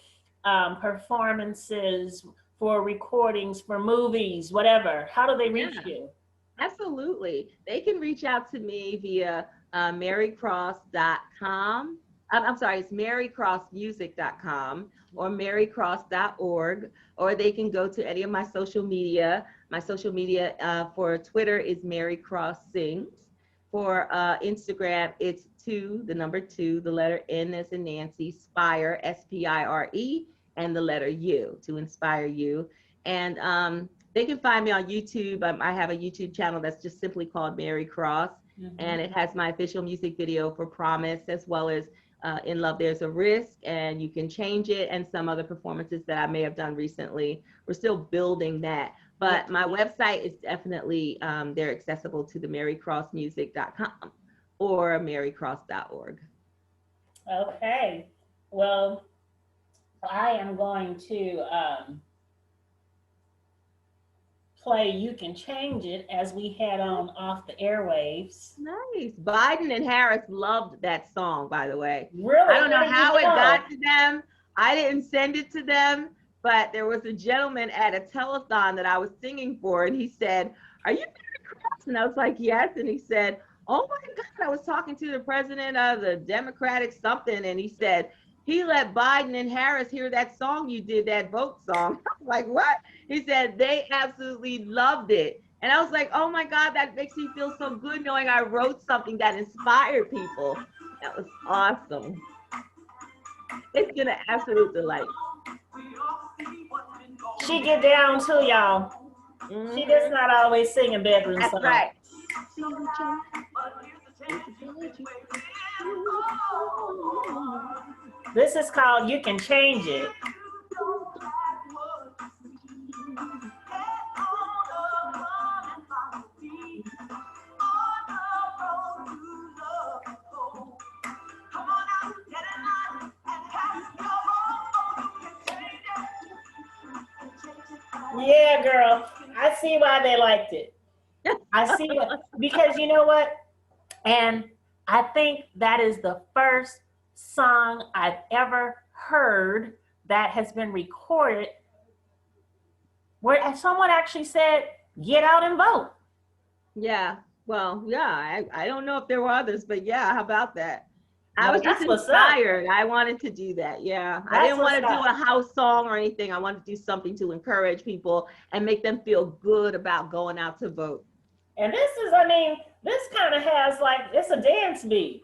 performances, for recordings, for movies, whatever. How do they reach Yeah. you? Absolutely. They can reach out to me via marycross.com. I'm sorry, it's marycrossmusic.com or marycross.org, or they can go to any of my social media. My social media for Twitter is Mary Cross Sings. For Instagram, it's the number two, the letter N as in Nancy, Spire, Spire, and the letter U, to inspire you. And they can find me on YouTube. I have a YouTube channel that's just simply called Mary Cross, Mm-hmm. and it has my official music video for Promise, as well as In Love There's a Risk, and You Can Change It, and some other performances that I may have done recently. We're still building that. Yeah. But my website is definitely, they're accessible to the marycrossmusic.com or marycross.org. Okay. Well, I am going to play You Can Change It as we head on off the airwaves. Nice. Biden and Harris loved that song, by the way. I Really? don't How know did you how it know? got to them. I didn't send it to them, but there was a gentleman at a telethon that I was singing for, and he said, "Are you Mary Cross?" And I was like, "Yes." And he said, "Oh my God, I was talking to the president of the Democratic something," and he said, "He let Biden and Harris hear that song you did, that vote song." I was like, "What?" He said, "They absolutely loved it." And I was like, oh my God, that makes me feel so good knowing I wrote something that inspired people. That was awesome. It's been an absolute delight. She get down too, y'all. She just Mm-hmm. not always singing bedroom That's songs. right. See the change. This is called You Can Change It. Yeah, girl. I see why they liked it. I see what, because you know what? And I think that is the first song I've ever heard that has been recorded where someone actually said, get out and vote. Yeah. Well, yeah, I don't know if there were others, but yeah, how about that? I Well, was just that's what's up. inspired. I wanted to do that. Yeah. I That's didn't what's want to do up. a house song or anything. I wanted to do something to encourage people and make them feel good about going out to vote. And this is, I mean, this kind of has like, it's a dance beat.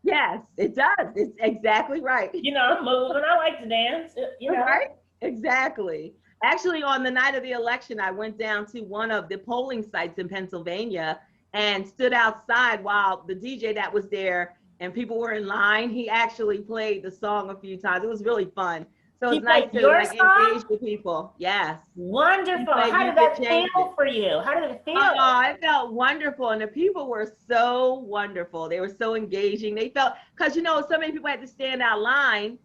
Yes, it does. It's exactly right. You know, I'm moving. I like to dance, you know. Right? Exactly. Actually, on the night of the election, I went down to one of the polling sites in Pennsylvania and stood outside while the DJ that was there and people were in line. He actually played the song a few times. It was really fun. So He it's nice played to your like song? engage with people. Yes. He Wonderful. played How You did Could that Change feel It. for you? How did it feel? Oh, it felt wonderful. And the people were so wonderful. They were so engaging. They felt, because, you know, so many people had to stand outside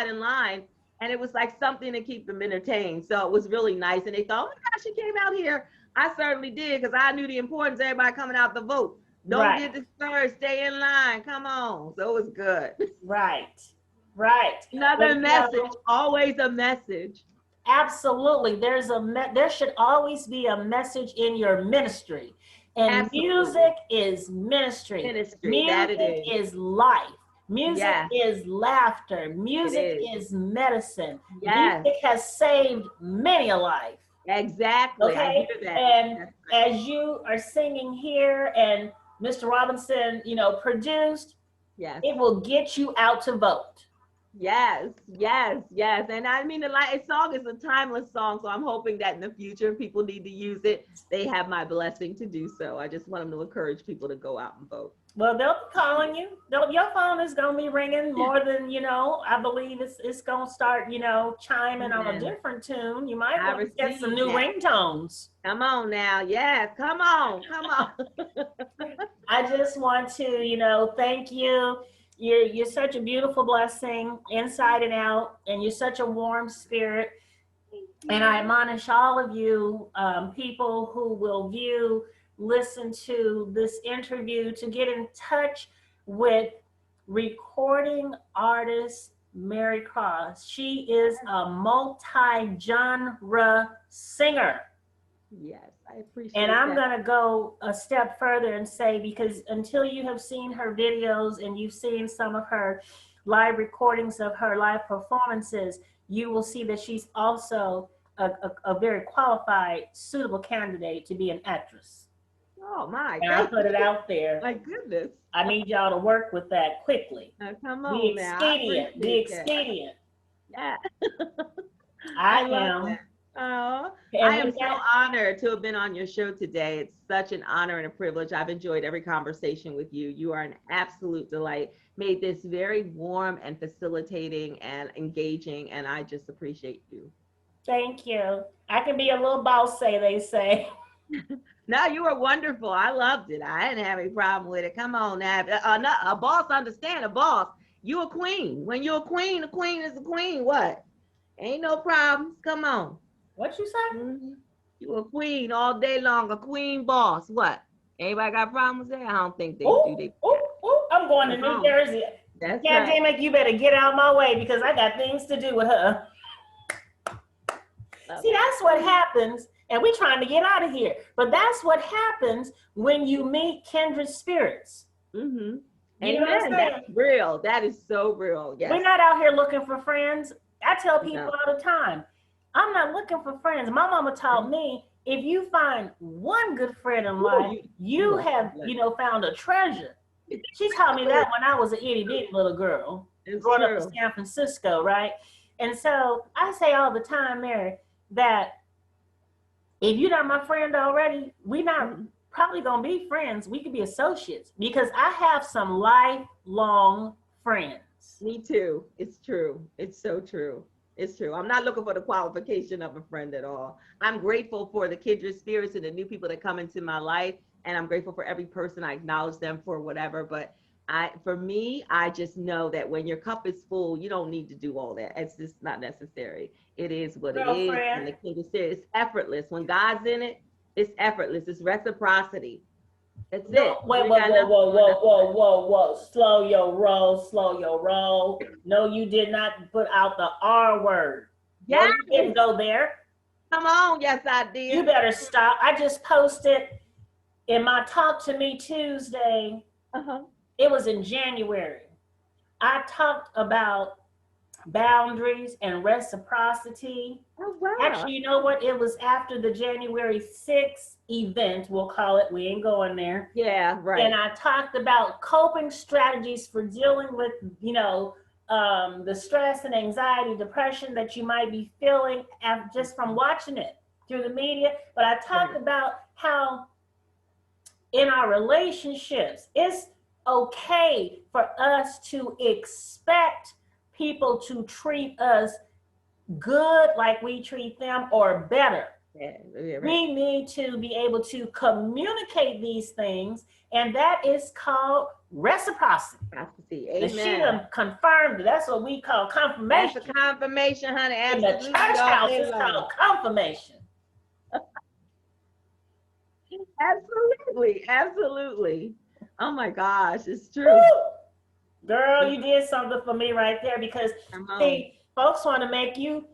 in line. And it was like something to keep them entertained. So it was really nice. And they thought, oh my gosh, she came out here. I certainly did, because I knew the importance of everybody coming out to vote. Don't Right, get discouraged. Stay in line. Come on. So it was good. right, right. But Another you message, know, always a message. absolutely. There should always be a message in your ministry. And Absolutely. music is ministry. Ministry, that it Music is. is life. Music Yes, is laughter. it Music is. is medicine. Yes. Music has saved many a life. Exactly. I hear Okay. that. And That's right. as you are singing here and Mr. Robinson, you know, produced, Yes. it will get you out to vote. Yes. Yes. Yes. And I mean, the like song is a timeless song. So I'm hoping that in the future, people need to use it. They have my blessing to do so. I just want them to encourage people to go out and vote. Well, they'll be calling you. Your phone is going to be ringing more than, you know, I believe it's going to start, you know, chiming on a Amen. different tune. You might I want to get some receive new that. ringtones. Come on now. Yes. Come on. Come on. I just want to, you know, thank you. You're such a beautiful blessing inside and out, and you're such a warm spirit. And I admonish all of you, people who will view, listen to this interview, to get in touch with recording artist Mary Cross. She is a multi-genre singer. Yes. I And appreciate I'm that. going to go a step further and say, because until you have seen her videos and you've seen some of her live recordings of her live performances, you will see that she's also a very qualified, suitable candidate to be an actress. Oh my. And I Thank put it you. out there. My goodness. I need y'all to work with that quickly. Now, come Be on now. I expedient. Be appreciate that. expedient. Yeah. I I love am. that. Oh, I And am with so that, honored to have been on your show today. It's such an honor and a privilege. I've enjoyed every conversation with you. You are an absolute delight. Made this very warm and facilitating and engaging, and I just appreciate you. thank you. I can be a little boss, say they say. No, you were wonderful. I loved it. I didn't have any problem with it. Come on now. A boss understand a boss. You a queen. When you're a queen is a queen. What? Ain't no problems. Come on. What you say? Mm-hmm. You a queen all day long, a queen boss. What? Anybody got problems there? I don't think they do. Ooh, They ooh, ooh, I'm going to come New on. Jersey. That's God right. damn it, you better get out of my way because I got things to do with her. Love See, it. that's what happens, and we're trying to get out of here. But that's what happens when you meet kindred spirits. Mm-hmm. You know what I'm Amen. saying? That's real. That is so real. We're Yes. not out here looking for friends. I tell people No. all the time, I'm not looking for friends. My mama taught me if you find one good friend in Ooh, life, you are have, so you know, found a treasure. She taught me that when I was an itty bitty little girl it's growing up in true. San Francisco, right? And so I say all the time, Mary, that if you're not my friend already, we're not Mhm. probably gonna be friends. We could be associates because I have some lifelong friends. Me too. It's true. It's so true. It's true. I'm not looking for the qualification of a friend at all. I'm grateful for the kindred spirits and the new people that come into my life. And I'm grateful for every person. I acknowledge them for whatever. But for me, I just know that when your cup is full, you don't need to do all that. It's just not necessary. It is what it is. And Girlfriend, the kindred spirit is effortless. When God's in it, it's effortless. It's reciprocity. That's No, it. You wait, ain't whoa, got whoa, nothing whoa, going whoa, on. whoa, whoa, whoa. Slow your roll, slow your roll. No, you did not put out the R word. No, Yes, you didn't go there. come on. Yes, I You did. better stop. I just posted in my Talk to Me Tuesday. Uh-huh. It was in January. I talked about boundaries and reciprocity. Oh, wow. Actually, you know what? It was after the January 6th event, we'll call it. We ain't going there. Yeah, And right. I talked about coping strategies for dealing with, the stress and anxiety, depression that you might be feeling just from watching it through the media. But I talked Right. about how in our relationships, it's okay for us to expect people to treat us good like we treat them or better. Yeah, yeah, right. We need to be able to communicate these things, and that is called reciprocity. Prophecy. The she Amen. done confirmed it. That's what we call That's a confirmation. confirmation, honey. In the Absolutely church all house, day it's long. called confirmation. Absolutely. Absolutely. Oh my gosh, it's true. Woo! Girl, you did something for me right there because, Come on. see, folks want to make you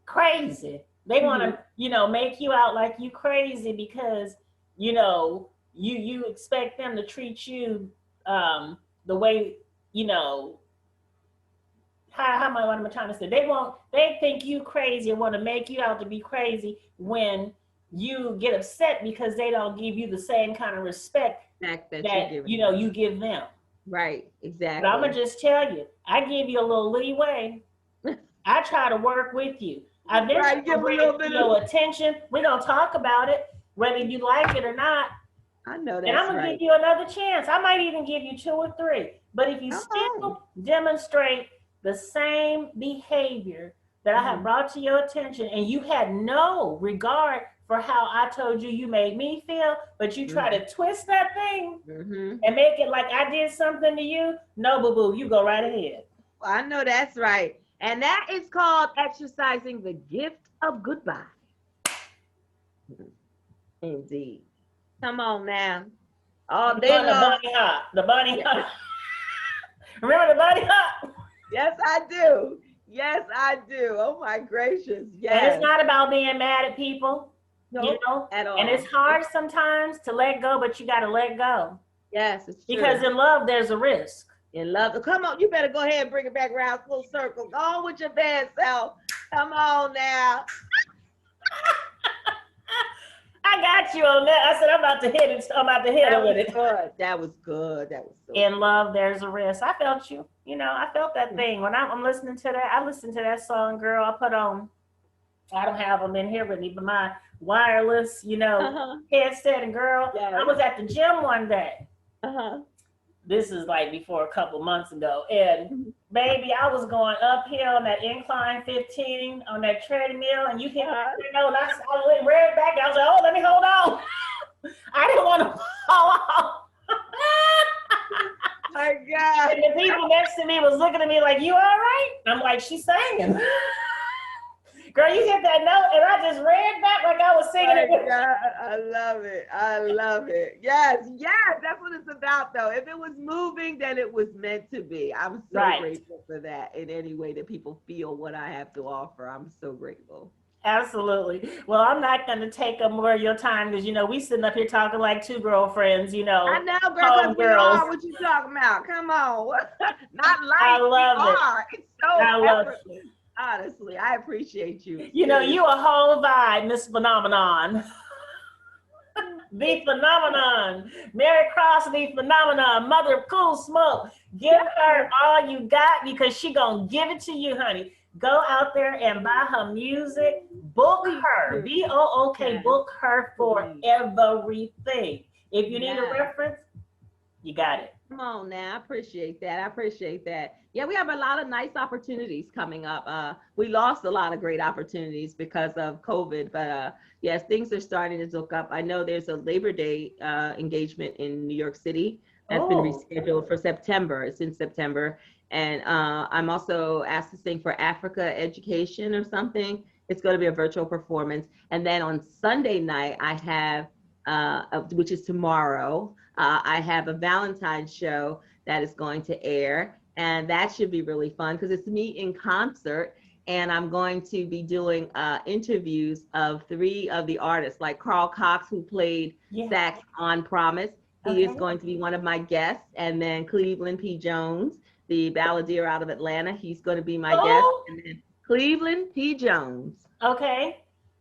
crazy. They want Hmm. to, make you out like you crazy because, you expect them to treat you the way, what am I trying to say? They think you crazy and want to make you out to be crazy when you get upset because they don't give you the same kind of respect Fact that you're that, giving them. you give them. Right. But I'm gonna Exactly. just tell you, I give you a little leeway. I try to work with you. I eventually Right. will Give a bring it little to bit of. your attention. We're gonna talk about it, whether you like it or not. I know And I'm that's gonna give right. you another chance. I might even give you two or three. But if you Come on. still demonstrate the same behavior that I have Hmm. brought to your attention, and you had no regard for how I told you you made me feel, but you try Hmm. to twist that thing Hmm. and make it like I did something to you, no, boo boo, you go right ahead. I know that's right. And that is called exercising the gift of goodbye. Mhm. Indeed. Come on now. I'm All day doing the long. bunny hop. The bunny Yeah. hop. Remember the bunny hop? Yes, I do. Yes, I do. Oh my gracious. And it's Yes. not about being mad at people, you Nope. know. At And it's all. hard sometimes to let go, but you got to let go Yes, it's because true. in love there's a risk. In love. Come on, you better go ahead and bring it back around full circle. Go on with your bad self. Come on now. I got you on that. I said I'm about to hit it. I'm about to hit That it with was it. good. That was good. That was so In love there's a risk. I felt you. I felt that good. thing when I'm listening to that. I listened to that song, girl. I put on. I don't have them in here with me, but my wireless, Uh-huh. headset. And girl, I Yes. was at the gym one day. Uh-huh. This is like before a couple months ago. And Mhm. baby, I was going uphill on that incline 15 on that treadmill, and you hit Uh-huh. that note. I went right back. I was like, oh, let me hold on. I didn't want to fall off. My God. And the people next to me was looking at me like, you all right? I'm like, she's singing. Girl, you hit that note, and I just ran back like I was singing My it with. God. I love it. I love it. Yes. Yes. That's what it's about, though. If it was moving, then it was meant to be. I'm so Right. grateful for that in any way that people feel what I have to offer. I'm so grateful. Absolutely. Well, I'm not going to take up more of your time because, we sitting up here talking like two girlfriends, I know, girl, because home we girls. are. What you talking about? Come on. Not I like we love it. are. It's so I love it. effortless. Honestly, I appreciate you. You Seriously. a whole vibe, Miss Phenomenon. The phenomenon. Mary Cross, the phenomenon. Mother of Cool Smoke. Give her all you got because she gonna give it to you, honey. Go out there and buy her music. Book Please her. do. BOOK. Yes, Book her for please. everything. If you need a Yes. reference, you got it. Come on now. I appreciate that. I appreciate that. Yeah, we have a lot of nice opportunities coming up. We lost a lot of great opportunities because of COVID, but yes, things are starting to look up. I know there's a Labor Day engagement in New York City that's been Oh, rescheduled for September. It's in September. And I'm also asked to sing for Africa Education or something. It's going to be a virtual performance. And then on Sunday night, I have which is tomorrow. I have a Valentine's show that is going to air, and that should be really fun because it's me in concert. And I'm going to be doing interviews of 3 of the artists, like Carl Cox, who played sax on Promise. He is going to be one of my guests. And then Cleveland P. Jones, the balladeer out of Atlanta, he's going to be my guest. And then Cleveland P. Jones. Okay.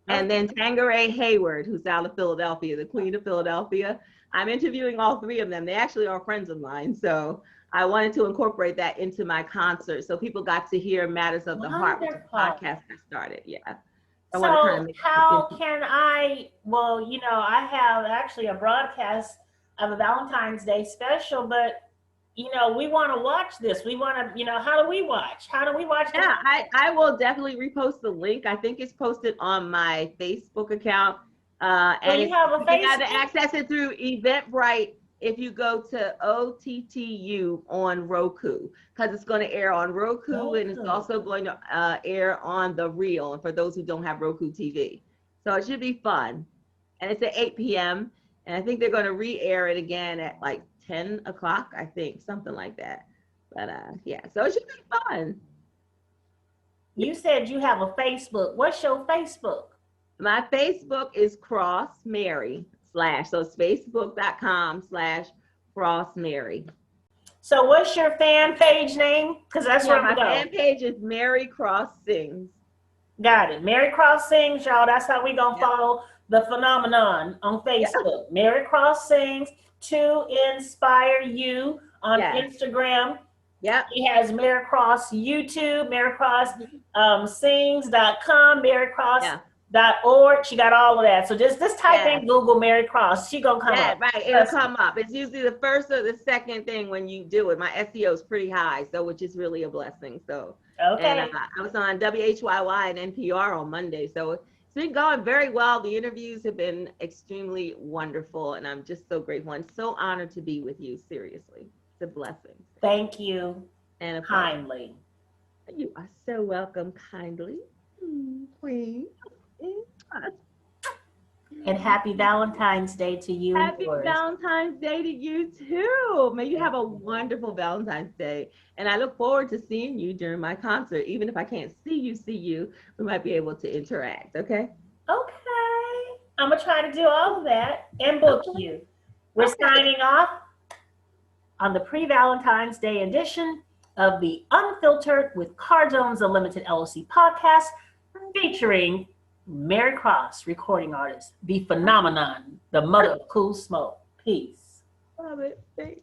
And then Tangeray Hayward, who's out of Philadelphia, the Queen of Philadelphia. I'm interviewing all 3 of them. They actually are friends of mine. So I wanted to incorporate that into my concert. So people got to hear Matters of the Heart, which is a podcast I started. Yeah. So how can I, well, you know, I have actually a broadcast of a Valentine's Day special, but you know, we want to watch this. We want to, you know, how do we watch? How do we watch this? Yeah, I will definitely repost the link. I think it's posted on my Facebook account. And you have a Facebook? You have to access it through Eventbrite if you go to OTTU on Roku, because it's going to air on Roku and it's also going to air on The Reel, and for those who don't have Roku TV. So it should be fun. And it's at 8 p.m. And I think they're going to re-air it again at like 10 o'clock, I think, something like that. But yeah, so it should be fun. You said you have a Facebook. What's your Facebook? My Facebook is Cross Mary / so it's facebook.com/Cross Mary. So what's your fan page name? Because that's where my fan page is Mary Cross Sings. Got it. Mary Cross Sings, y'all. That's how we gonna follow the phenomenon on Facebook. Mary Cross Sings to inspire you on Instagram. Yeah. She has Mary Cross YouTube, marycrosssings.com, marycross.org. She got all of that. So just type in Google Mary Cross. She gonna come up. Right. It'll come up. It's usually the first or the second thing when you do it. My SEO is pretty high, so which is really a blessing. So and I was on WHYY and NPR on Monday, so it's been going very well. The interviews have been extremely wonderful, and I'm just so grateful and so honored to be with you. Seriously, it's a blessing. Thank you. And kindly. You are so welcome, kindly, Queen. And happy Valentine's Day to you. Happy Valentine's Day to you too. May you have a wonderful Valentine's Day. And I look forward to seeing you during my concert. Even if I can't see you, we might be able to interact, okay? Okay. I'm going to try to do all of that and book you. We're signing off on the pre-Valentine's Day edition of the Unfiltered with Car Jones Unlimited LLC podcast featuring Mary Cross, recording artist, the phenomenon, the mother of cool smoke. Peace. Love it. Thanks.